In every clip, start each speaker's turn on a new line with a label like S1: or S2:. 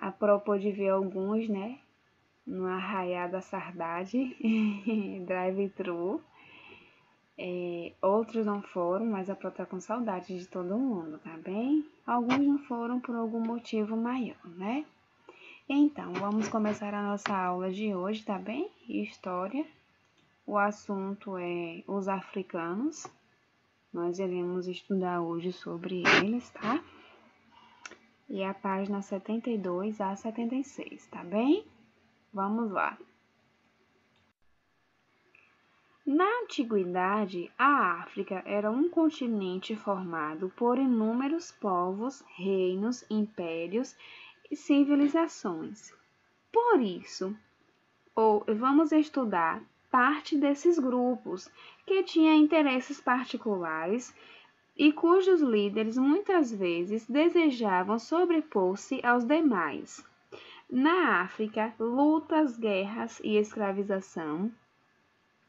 S1: a propos de ver alguns, né, no Arraiá da Saudade, drive-thru. Outros não foram, mas a Pro tá com saudade de todo mundo, tá bem? Alguns não foram por algum motivo maior, né? Então, vamos começar a nossa aula de hoje, tá bem? História. O assunto é os africanos. Nós iremos estudar hoje sobre eles, tá? E a página 72 a 76, tá bem? Vamos lá. Na antiguidade, a África era um continente formado por inúmeros povos, reinos, impérios e civilizações. Por isso, vamos estudar parte desses grupos que tinham interesses particulares e cujos líderes muitas vezes desejavam sobrepor-se aos demais. Na África, lutas, guerras e escravização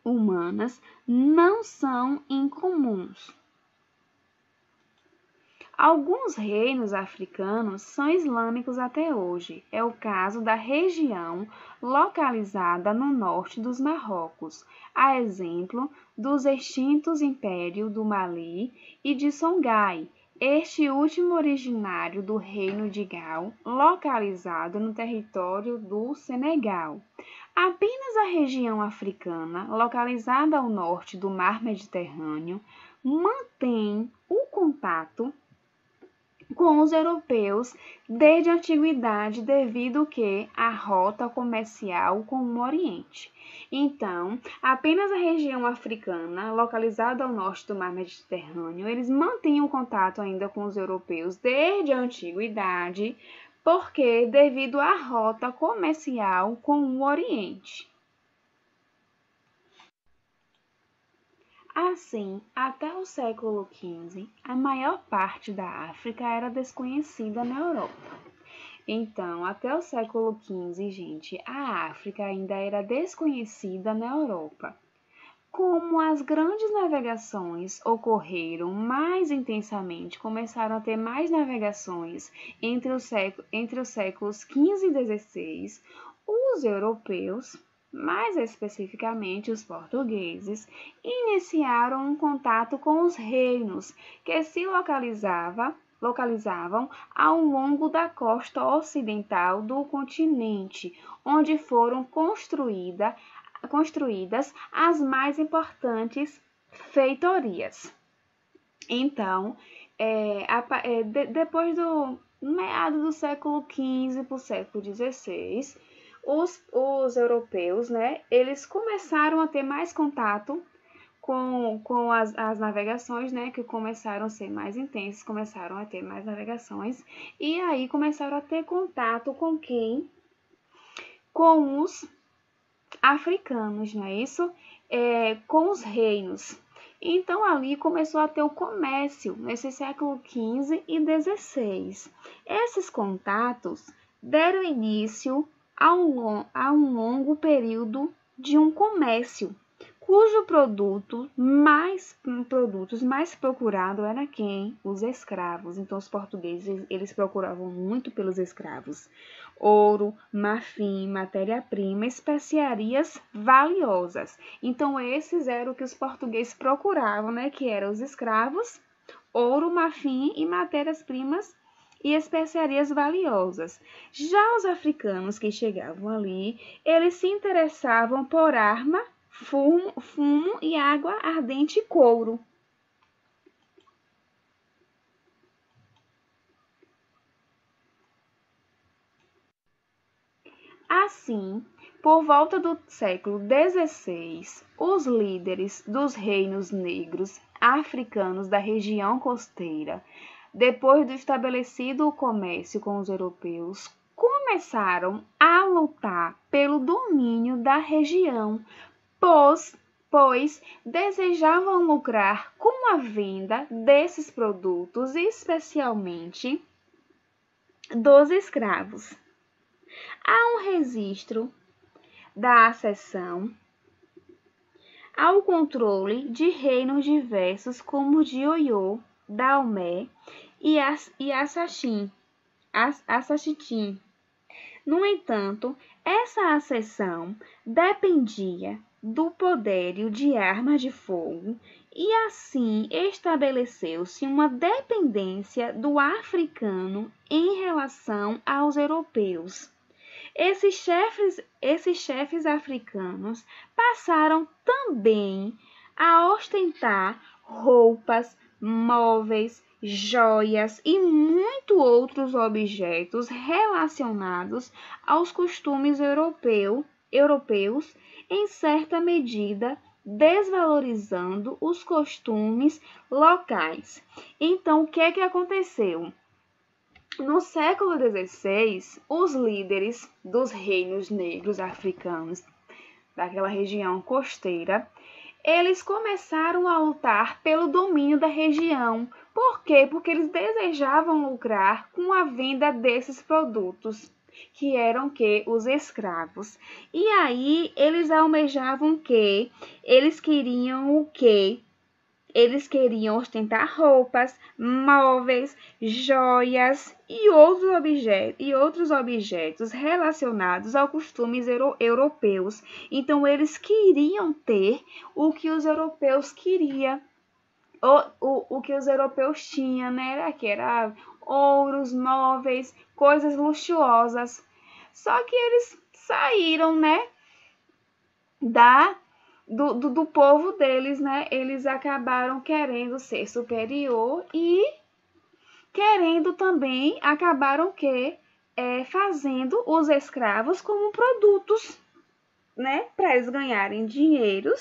S1: humanas não são incomuns. Alguns reinos africanos são islâmicos até hoje. É o caso da região localizada no norte dos Marrocos, a exemplo dos extintos Império do Mali e de Songhai, este último originário do Reino de Gal, localizado no território do Senegal. Apenas a região africana, localizada ao norte do Mar Mediterrâneo, mantém o contato com os europeus desde a antiguidade devido que a rota comercial com o Oriente. Então, apenas a região africana, localizada ao norte do Mar Mediterrâneo, eles mantêm o contato ainda com os europeus desde a antiguidade, porque devido à rota comercial com o Oriente. Assim, até o século XV, a maior parte da África era desconhecida na Europa. Então, até o século XV, gente, a África ainda era desconhecida na Europa. Como as grandes navegações ocorreram mais intensamente, começaram a ter mais navegações entre os séculos XV e XVI, os europeus, mais especificamente os portugueses, iniciaram um contato com os reinos que se localizavam ao longo da costa ocidental do continente, onde foram construídas as mais importantes feitorias. Então, depois do meado do século XV para o século XVI, os europeus, né, eles começaram a ter mais contato com as navegações, né, que começaram a ser mais intensas, começaram a ter mais navegações, e aí começaram a ter contato com quem? Com os africanos, não é isso? Com os reinos. Então, ali começou a ter o comércio, nesse século XV e XVI. Esses contatos deram início a um longo período de um comércio, cujo produtos mais procurado era quem? Os escravos. Então, os portugueses, eles procuravam muito pelos escravos. Ouro, marfim, matéria-prima, especiarias valiosas. Então, esses eram o que os portugueses procuravam, né? Que eram os escravos, ouro, marfim e matérias-primas e especiarias valiosas. Já os africanos que chegavam ali, eles se interessavam por arma, fumo e água ardente e couro. Assim, por volta do século XVI, os líderes dos reinos negros africanos da região costeira, depois do estabelecido o comércio com os europeus, começaram a lutar pelo domínio da região, pois desejavam lucrar com a venda desses produtos, especialmente dos escravos. Há um registro da acessão ao controle de reinos diversos como o de Oiô, Daomé e Assachitim, No entanto, essa acessão dependia do poderio de armas de fogo e assim estabeleceu-se uma dependência do africano em relação aos europeus. Esses chefes africanos passaram também a ostentar roupas, móveis, joias e muito outros objetos relacionados aos costumes europeus, em certa medida desvalorizando os costumes locais. Então, o que é que aconteceu? No século XVI, os líderes dos reinos negros africanos daquela região costeira, eles começaram a lutar pelo domínio da região. Por quê? Porque eles desejavam lucrar com a venda desses produtos, que eram os escravos. E aí eles almejavam eles queriam o quê? Eles queriam ostentar roupas, móveis, joias e outros objetos relacionados aos costumes europeus. Então, eles queriam ter o que os europeus queriam, o que os europeus tinham, né? Que era ouros, móveis, coisas luxuosas. Só que eles saíram, né? Do povo deles, né? Eles acabaram querendo ser superior e querendo também, acabaram fazendo os escravos como produtos, né? Para eles ganharem dinheiro,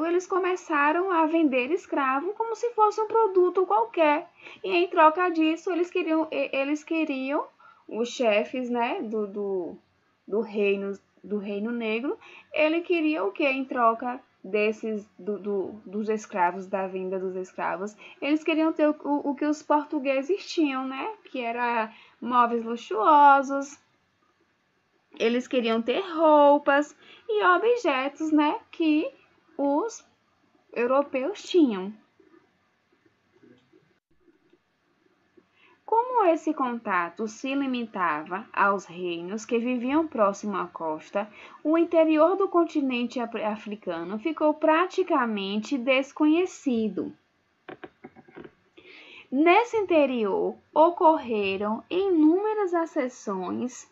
S1: eles começaram a vender escravo como se fosse um produto qualquer. E em troca disso, eles queriam os chefes, né? Do reino negro, ele queria o que em troca dos escravos, da venda dos escravos? Eles queriam ter o que os portugueses tinham, né? Que era móveis luxuosos, eles queriam ter roupas e objetos, né? Que os europeus tinham. Como esse contato se limitava aos reinos que viviam próximo à costa, o interior do continente africano ficou praticamente desconhecido. Nesse interior ocorreram inúmeras acessões